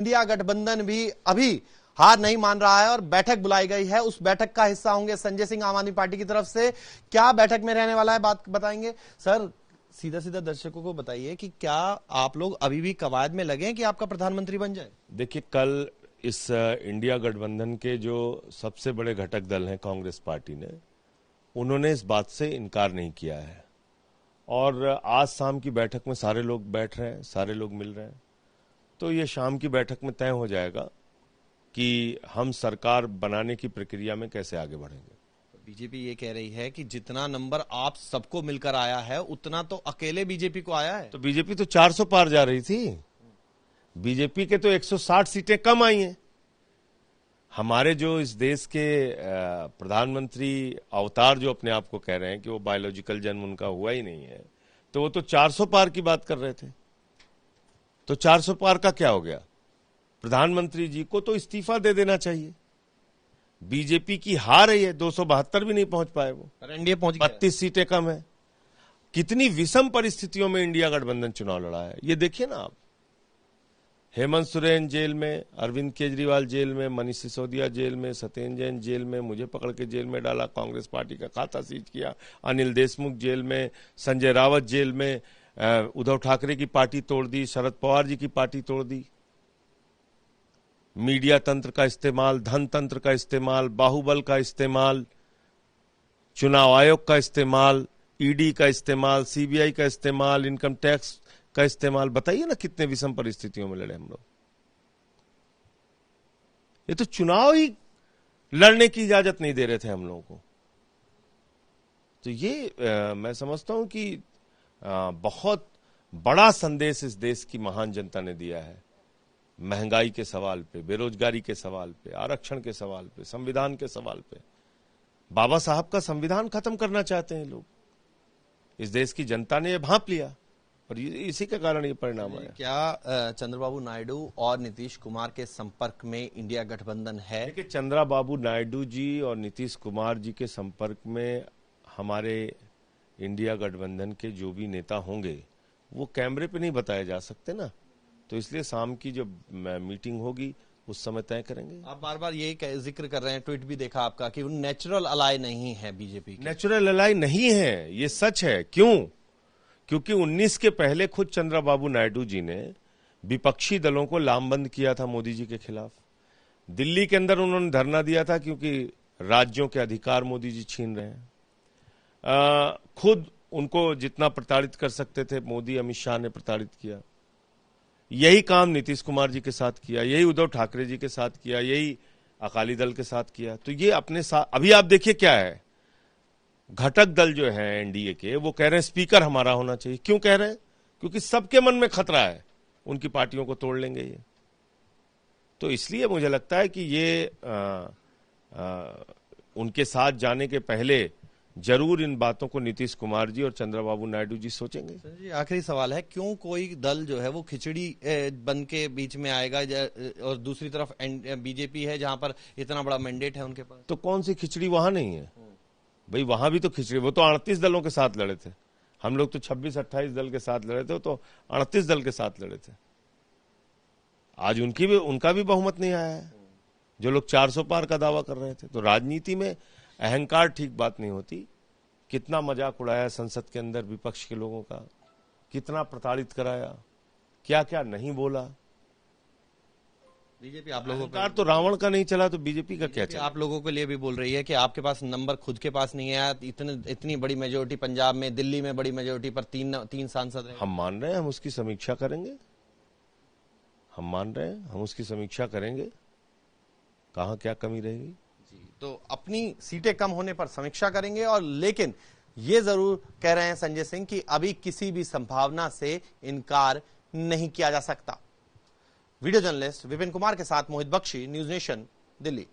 India गठबंधन भी अभी हार नहीं मान रहा है और बैठक बुलाई गई है। उस बैठक का हिस्सा होंगे संजय सिंह आम आदमी पार्टी की तरफ से। क्या बैठक में रहने वाला है, बात बताएंगे। सर, सीधा सीधा दर्शकों को बताइए कि क्या आप लोग अभी भी कवायद में लगे हैं कि आपका प्रधानमंत्री बन जाए? देखिए, कल इस इंडिया गठबंधन के जो सबसे बड़े घटक दल हैं कांग्रेस पार्टी ने, उन्होंने इस बात से इनकार नहीं किया है और आज शाम की बैठक में सारे लोग बैठ रहे हैं, सारे लोग मिल रहे हैं। तो ये शाम की बैठक में तय हो जाएगा कि हम सरकार बनाने की प्रक्रिया में कैसे आगे बढ़ेंगे। बीजेपी ये कह रही है कि जितना नंबर आप सबको मिलकर आया है उतना तो अकेले बीजेपी को आया है। तो बीजेपी तो 400 पार जा रही थी। बीजेपी के तो 160 सीटें कम आई हैं। हमारे जो इस देश के प्रधानमंत्री अवतार जो अपने आप को कह रहे हैं कि वो बायोलॉजिकल जन्म उनका हुआ ही नहीं है, तो वो तो 400 पार की बात कर रहे थे। तो 400 पार का क्या हो गया? प्रधानमंत्री जी को तो इस्तीफा दे देना चाहिए। बीजेपी की हार है, ये 272 भी नहीं पहुंच पाए वो, एनडीए पहुंच गया। 32 सीटें कम है। कितनी विषम परिस्थितियों में इंडिया गठबंधन चुनाव लड़ा है, ये देखिए ना आप। हेमंत सोरेन जेल में, अरविंद केजरीवाल जेल में, मनीष सिसोदिया जेल में, सत्येंद्र जैन जेल में, मुझे पकड़ के जेल में डाला, कांग्रेस पार्टी का खाता सीज किया, अनिल देशमुख जेल में, संजय रावत जेल में, उद्धव ठाकरे की पार्टी तोड़ दी, शरद पवार जी की पार्टी तोड़ दी। मीडिया तंत्र का इस्तेमाल, धन तंत्र का इस्तेमाल, बाहुबल का इस्तेमाल, चुनाव आयोग का इस्तेमाल, ईडी का इस्तेमाल, सीबीआई का इस्तेमाल, इनकम टैक्स का इस्तेमाल। बताइए ना कितने विषम परिस्थितियों में लड़े हम लोग। ये तो चुनाव ही लड़ने की इजाजत नहीं दे रहे थे हम लोगों को। तो ये मैं समझता हूं कि बहुत बड़ा संदेश इस देश की महान जनता ने दिया है। महंगाई के सवाल पे, बेरोजगारी के सवाल पे, आरक्षण के सवाल पे, संविधान के सवाल पे। बाबा साहब का संविधान खत्म करना चाहते हैं लोग। इस देश की जनता ने ये भांप लिया और इसी के कारण ये परिणाम आया। क्या चंद्रबाबू नायडू और नीतीश कुमार के संपर्क में इंडिया गठबंधन है? देखिए, चंद्रबाबू नायडू जी और नीतीश कुमार जी के संपर्क में हमारे इंडिया गठबंधन के जो भी नेता होंगे वो कैमरे पे नहीं बताए जा सकते ना। तो इसलिए शाम की जब मीटिंग होगी उस समय तय करेंगे। आप बार बार यही जिक्र कर रहे हैं, ट्वीट भी देखा आपका, कि वो नेचुरल अलाय नहीं है बीजेपी। नेचुरल अलाय नहीं है, ये सच है। क्यों? क्योंकि 19 के पहले खुद चंद्रबाबू नायडू जी ने विपक्षी दलों को लामबंद किया था मोदी जी के खिलाफ। दिल्ली के अंदर उन्होंने धरना दिया था क्योंकि राज्यों के अधिकार मोदी जी छीन रहे हैं। खुद उनको जितना प्रताड़ित कर सकते थे मोदी अमित शाह ने प्रताड़ित किया। यही काम नीतीश कुमार जी के साथ किया, यही उद्धव ठाकरे जी के साथ किया, यही अकाली दल के साथ किया। तो ये अपने साथ अभी आप देखिए क्या है, घटक दल जो है एनडीए के, वो कह रहे हैं स्पीकर हमारा होना चाहिए। क्यों कह रहे हैं? क्योंकि सबके मन में खतरा है उनकी पार्टियों को तोड़ लेंगे ये। तो इसलिए मुझे लगता है कि ये उनके साथ जाने के पहले जरूर इन बातों को नीतीश कुमार जी और चंद्रबाबू नायडू जी सोचेंगे। जी, आखिरी सवाल है, क्यों कोई दल जो है वो खिचड़ी बन के बीच में आएगा और दूसरी तरफ बीजेपी है जहां पर इतना बड़ा मैंडेट है उनके पास? तो कौन सी खिचड़ी वहां नहीं है भाई? वहां भी तो खिचड़ी, वो तो 38 दलों के साथ लड़े थे। हम लोग तो 26-28 दल के साथ लड़े थे, तो 38 दल के साथ लड़े थे। आज उनका भी बहुमत नहीं आया है, जो लोग 400 पार का दावा कर रहे थे। तो राजनीति में अहंकार ठीक बात नहीं होती। कितना मजाक उड़ाया संसद के अंदर विपक्ष के लोगों का, कितना प्रताड़ित कराया, क्या क्या नहीं बोला। बीजेपी आप लोगों का तो रावण का नहीं चला तो बीजेपी का क्या चला? आप लोगों के लिए भी बोल रही है कि आपके पास नंबर खुद के पास नहीं है। इतनी बड़ी मेजोरिटी पंजाब में, दिल्ली में बड़ी मेजोरिटी पर तीन सांसद हैं। हम मान रहे हैं, हम उसकी समीक्षा करेंगे। हम मान रहे हैं, हम उसकी समीक्षा करेंगे, कहां क्या कमी रहेगी। तो अपनी सीटें कम होने पर समीक्षा करेंगे। और लेकिन ये जरूर कह रहे हैं संजय सिंह कि अभी किसी भी संभावना से इनकार नहीं किया जा सकता। वीडियो जर्नलिस्ट विपिन कुमार के साथ मोहित बख्शी, न्यूज नेशन, दिल्ली।